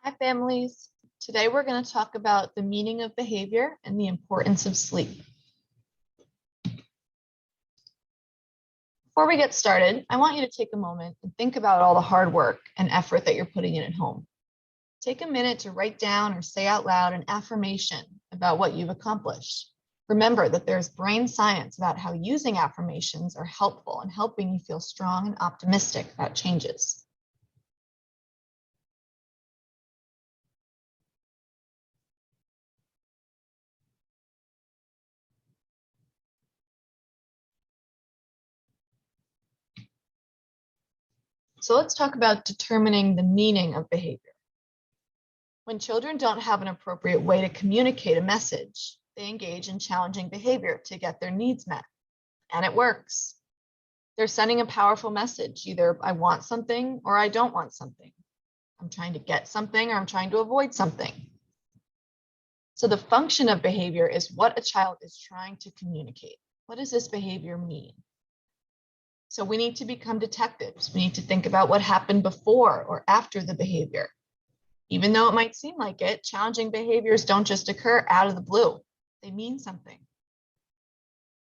Hi, families. Today we're going to talk about the meaning of behavior and the importance of sleep. Before we get started, I want you to take a moment and think about all the hard work and effort that you're putting in at home. Take a minute to write down or say out loud an affirmation about what you've accomplished. Remember that there's brain science about how using affirmations are helpful in helping you feel strong and optimistic about changes. So let's talk about determining the meaning of behavior. When children don't have an appropriate way to communicate a message, they engage in challenging behavior to get their needs met. And it works. They're sending a powerful message. Either I want something or I don't want something. I'm trying to get something or I'm trying to avoid something. So the function of behavior is what a child is trying to communicate. What does this behavior mean? So we need to become detectives. We need to think about what happened before or after the behavior. Even though it might seem like it, challenging behaviors don't just occur out of the blue. They mean something.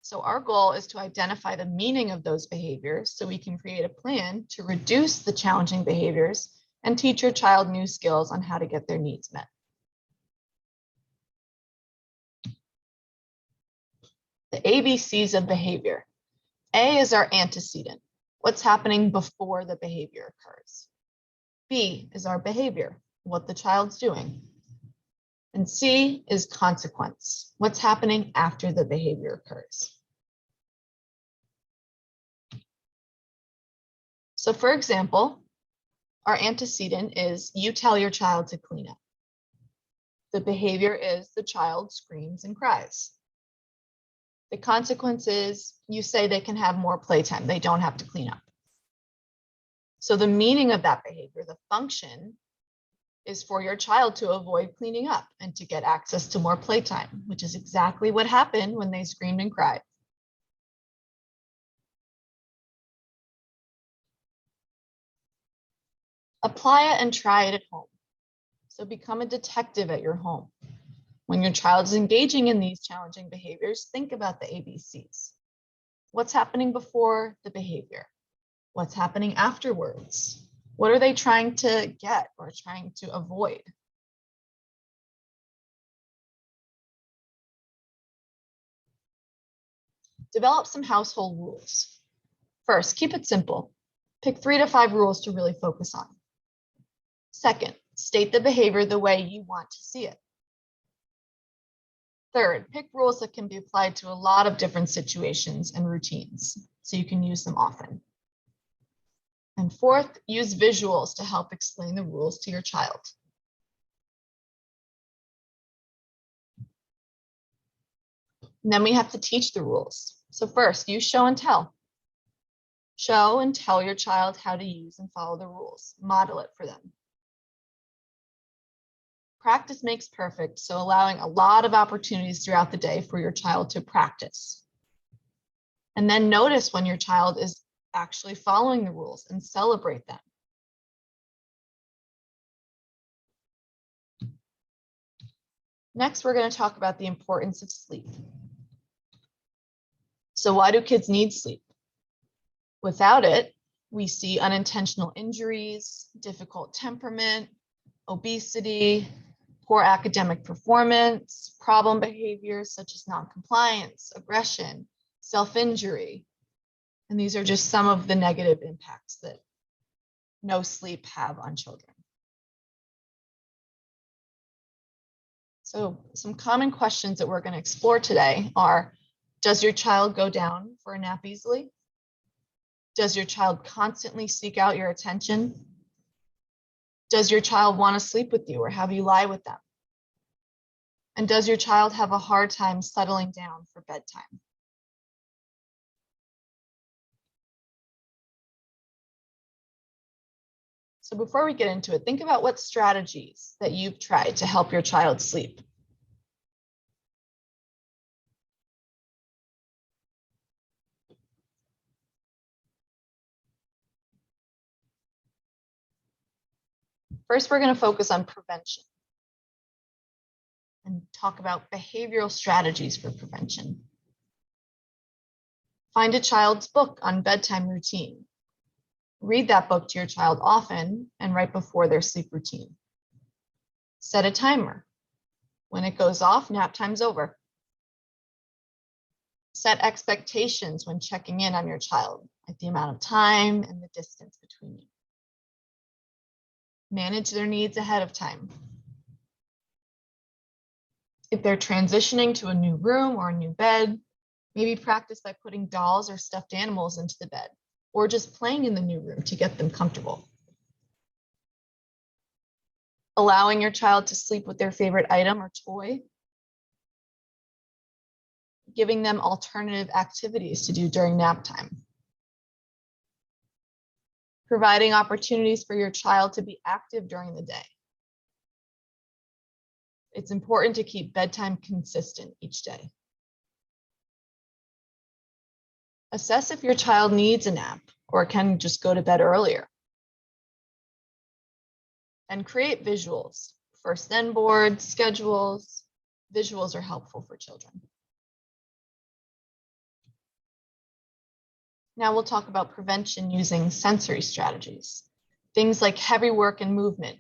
So our goal is to identify the meaning of those behaviors so we can create a plan to reduce the challenging behaviors and teach your child new skills on how to get their needs met. The ABCs of behavior. A is our antecedent. What's happening before the behavior occurs? B is our behavior, what the child's doing. And C is consequence, what's happening after the behavior occurs. So for example, our antecedent is you tell your child to clean up. The behavior is the child screams and cries. The consequence is you say they can have more playtime, they don't have to clean up. So the meaning of that behavior, the function, is for your child to avoid cleaning up and to get access to more playtime, which is exactly what happened when they screamed and cried. Apply it and try it at home. So become a detective at your home. When your child is engaging in these challenging behaviors, think about the ABCs. What's happening before the behavior? What's happening afterwards? What are they trying to get or trying to avoid? Develop some household rules. First, keep it simple. Pick 3 to 5 rules to really focus on. Second, state the behavior the way you want to see it. Third, pick rules that can be applied to a lot of different situations and routines, so you can use them often. And fourth, use visuals to help explain the rules to your child. And then we have to teach the rules. So first, use show and tell. Show and tell your child how to use and follow the rules. Model it for them. Practice makes perfect, so allowing a lot of opportunities throughout the day for your child to practice. And then notice when your child is actually following the rules and celebrate them. Next, we're going to talk about the importance of sleep. So why do kids need sleep? Without it, we see unintentional injuries, difficult temperament, obesity, poor academic performance, problem behaviors such as noncompliance, aggression, self-injury. And these are just some of the negative impacts that no sleep have on children. So some common questions that we're going to explore today are, does your child go down for a nap easily? Does your child constantly seek out your attention? Does your child want to sleep with you or have you lie with them? And does your child have a hard time settling down for bedtime? So before we get into it, think about what strategies that you've tried to help your child sleep. First, we're going to focus on prevention and talk about behavioral strategies for prevention. Find a child's book on bedtime routine. Read that book to your child often and right before their sleep routine. Set a timer. When it goes off, nap time's over. Set expectations when checking in on your child, like the amount of time and the distance between you. Manage their needs ahead of time. If they're transitioning to a new room or a new bed, maybe practice by putting dolls or stuffed animals into the bed, or just playing in the new room to get them comfortable. Allowing your child to sleep with their favorite item or toy. Giving them alternative activities to do during nap time. Providing opportunities for your child to be active during the day. It's important to keep bedtime consistent each day. Assess if your child needs a nap or can just go to bed earlier. And create visuals, first then boards, schedules. Visuals are helpful for children. Now we'll talk about prevention using sensory strategies. Things like heavy work and movement,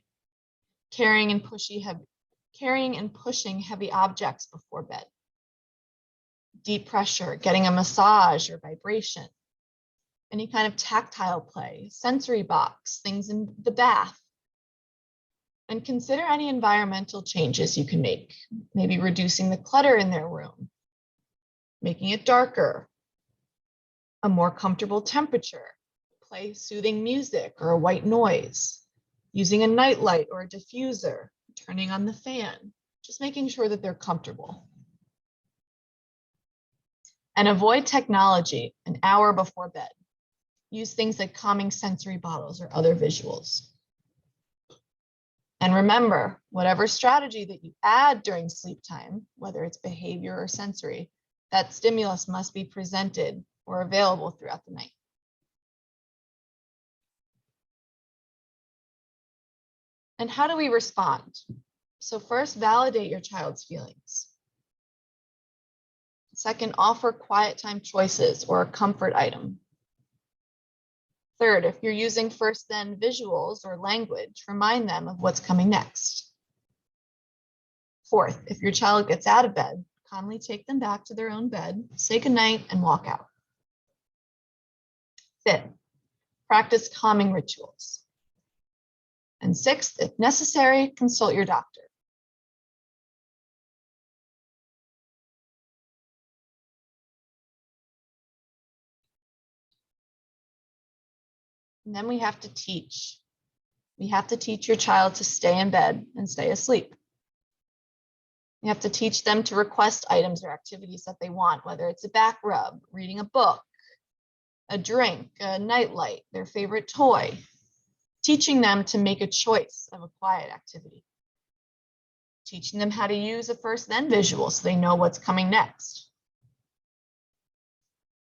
carrying and pushing heavy objects before bed, deep pressure, getting a massage or vibration, any kind of tactile play, sensory box, things in the bath. And consider any environmental changes you can make, maybe reducing the clutter in their room, making it darker, a more comfortable temperature, play soothing music or a white noise, using a nightlight or a diffuser, turning on the fan, just making sure that they're comfortable. And avoid technology an hour before bed. Use things like calming sensory bottles or other visuals. And remember, whatever strategy that you add during sleep time, whether it's behavior or sensory, that stimulus must be presented or available throughout the night. And how do we respond? So first, validate your child's feelings. Second, offer quiet time choices or a comfort item. Third, if you're using first then visuals or language, remind them of what's coming next. Fourth, if your child gets out of bed, calmly take them back to their own bed, say goodnight, and walk out. Fifth, practice calming rituals. And sixth, if necessary, consult your doctor. And then we have to teach. We have to teach your child to stay in bed and stay asleep. You have to teach them to request items or activities that they want, whether it's a back rub, reading a book, a drink, a nightlight, their favorite toy. Teaching them to make a choice of a quiet activity. Teaching them how to use a first then visual so they know what's coming next.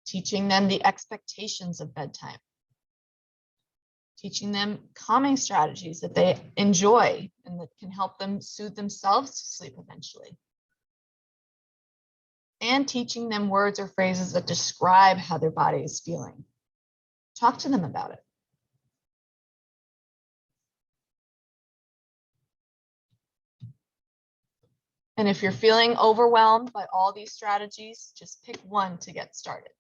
Teaching them the expectations of bedtime. Teaching them calming strategies that they enjoy and that can help them soothe themselves to sleep eventually. And teaching them words or phrases that describe how their body is feeling. Talk to them about it. And if you're feeling overwhelmed by all these strategies, just pick one to get started.